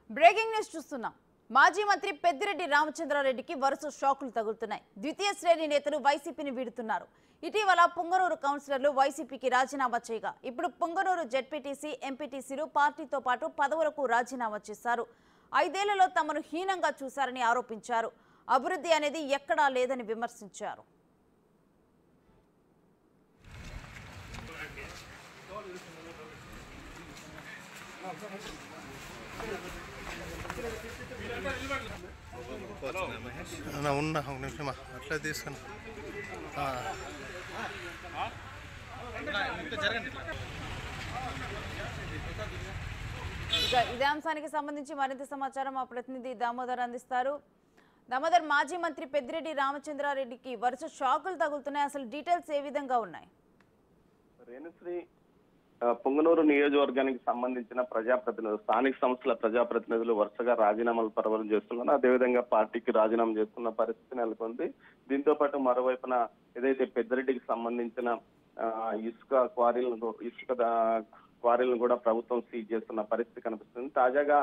Breaking news చూస్తున్నాం. మాజీ మంత్రి పెద్దిరెడ్డి రామచంద్రారెడ్డికి వరుస షాకులు తగులుతున్నాయి. ద్వితీయ శ్రేణి నేతలు వైసీపీని వీడుతున్నారు. ఇటీవల పుంగనూరు కౌన్సిలర్లు వైసీపీకి రాజీనామా చేయగా ఇప్పుడు పుంగనూరు జెడ్పీటీసీ, ఎంపీటీసీలు పార్టీతో పాటు పదవులకు రాజీనామా చేశారు. 5 ఏళ్లలో తమను హీనంగా చూశారని ఆరోపించారు. అభివృద్ధి అనేది ఎక్కడా లేదని విమర్శించారు. ఉన్నా ఒక నిమిషమా అట్లా తీసుకున్నా ఇదే అంశానికి సంబంధించి మరింత సమాచారం మా ప్రతినిధి దామోదర్ అందిస్తారు. దామోదర్, మాజీ మంత్రి పెద్దిరెడ్డి రామచంద్రారెడ్డికి వరుస షాకులు తగులుతున్నాయి. అసలు డీటెయిల్స్ ఏ విధంగా ఉన్నాయి? రేణుశ్రీ, పుంగనూరు నియోజకవర్గానికి సంబంధించిన ప్రజాప్రతినిధులు, స్థానిక సంస్థల ప్రజాప్రతినిధులు వరుసగా రాజీనామాలు పర్వాలు చేస్తున్నారు. అదేవిధంగా పార్టీకి రాజీనామా చేస్తున్న పరిస్థితి నెలకొంది. దీంతో పాటు మరోవైపున ఏదైతే పెద్దిరెడ్డికి సంబంధించిన ఇసుక క్వారీలను కూడా ప్రభుత్వం సీజ్ చేస్తున్న పరిస్థితి కనిపిస్తుంది. తాజాగా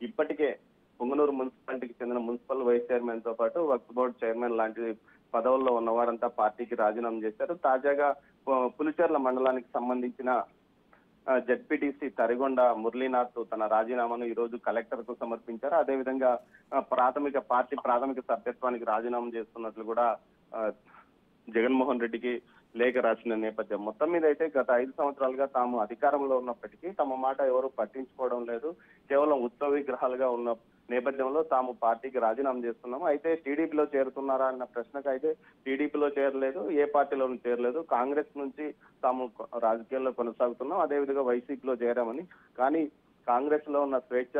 ఇప్పటికే పుంగనూరు మున్సిపాలిటీకి చెందిన మున్సిపల్ వైస్ చైర్మన్ తో పాటు వక్ఫ్ బోర్డు చైర్మన్ లాంటి పదవుల్లో ఉన్నవారంతా పార్టీకి రాజీనామా చేశారు. తాజాగా పులిచెర్ల మండలానికి సంబంధించిన జెడ్పీటీసీ తరిగొండ మురళీనాథ్ తన రాజీనామాను ఈ రోజు కలెక్టర్ కు సమర్పించారు. అదేవిధంగా పార్టీ ప్రాథమిక సభ్యత్వానికి రాజీనామా చేస్తున్నట్లు కూడా జగన్మోహన్ రెడ్డికి లేఖ రాసిన నేపథ్యం. మొత్తం మీద అయితే గత 5 సంవత్సరాలుగా తాము అధికారంలో ఉన్నప్పటికీ తమ మాట ఎవరు పట్టించుకోవడం లేదు. కేవలం ఉత్సవ విగ్రహాలుగా ఉన్న నేపథ్యంలో తాము పార్టీకి రాజీనామా చేస్తున్నాము. అయితే టీడీపీలో చేరుతున్నారా అన్న ప్రశ్నకు అయితే టీడీపీలో చేరలేదు, ఏ పార్టీలోనూ చేరలేదు. కాంగ్రెస్ నుంచి తాము రాజకీయాల్లో కొనసాగుతున్నాం, అదేవిధంగా వైసీపీలో చేరామని. కానీ కాంగ్రెస్ లో ఉన్న స్వేచ్ఛ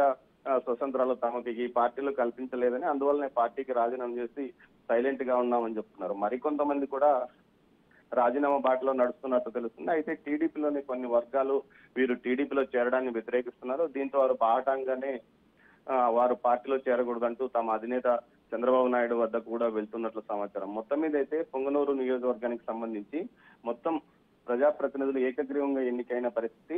స్వతంత్రాలు తమకి ఈ పార్టీలో కల్పించలేదని, అందువల్లనే పార్టీకి రాజీనామా చేసి సైలెంట్ గా ఉన్నామని చెప్తున్నారు. మరికొంతమంది కూడా రాజీనామా బాటలో నడుస్తున్నట్టు తెలుస్తుంది. అయితే టీడీపీలోని కొన్ని వర్గాలు వీరు టీడీపీలో చేరడాన్ని వ్యతిరేకిస్తున్నారు. దీంతో వారు బాహటంగానే వారు పార్టీలో చేరకూడదంటూ తమ అధినేత చంద్రబాబు నాయుడు వద్ద కూడా వెళ్తున్నట్లు సమాచారం. మొత్తం మీద అయితే పొంగనూరు నియోజకవర్గానికి సంబంధించి మొత్తం ప్రజాప్రతినిధులు ఏకగ్రీవంగా ఎన్నికైన పరిస్థితి.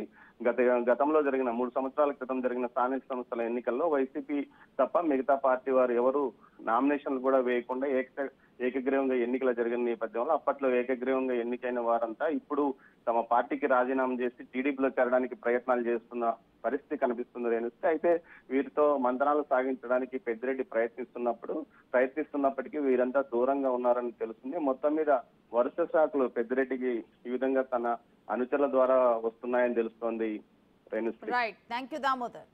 గతంలో జరిగిన 3 సంవత్సరాల క్రితం జరిగిన స్థానిక సంస్థల ఎన్నికల్లో వైసీపీ తప్ప మిగతా పార్టీ వారు ఎవరు నామినేషన్లు కూడా వేయకుండా ఏకగ్రీవంగా ఎన్నికలు జరిగిన నేపథ్యంలో అప్పట్లో ఏకగ్రీవంగా ఎన్నికైన వారంతా ఇప్పుడు తమ పార్టీకి రాజీనామా చేసి టీడీపీలో చేరడానికి ప్రయత్నాలు చేస్తున్న పరిస్థితి కనిపిస్తుంది రేణుస్తే. అయితే వీరితో మంతనాలు సాగించడానికి పెద్దిరెడ్డి ప్రయత్నిస్తున్నప్పటికీ వీరంతా దూరంగా ఉన్నారని తెలుస్తుంది. మొత్తం మీద వరుస షాకులు పెద్దిరెడ్డికి ఈ విధంగా తన అనుచరుల ద్వారా వస్తున్నాయని తెలుస్తోంది రేణుస్తే. Right, thank you Damodar.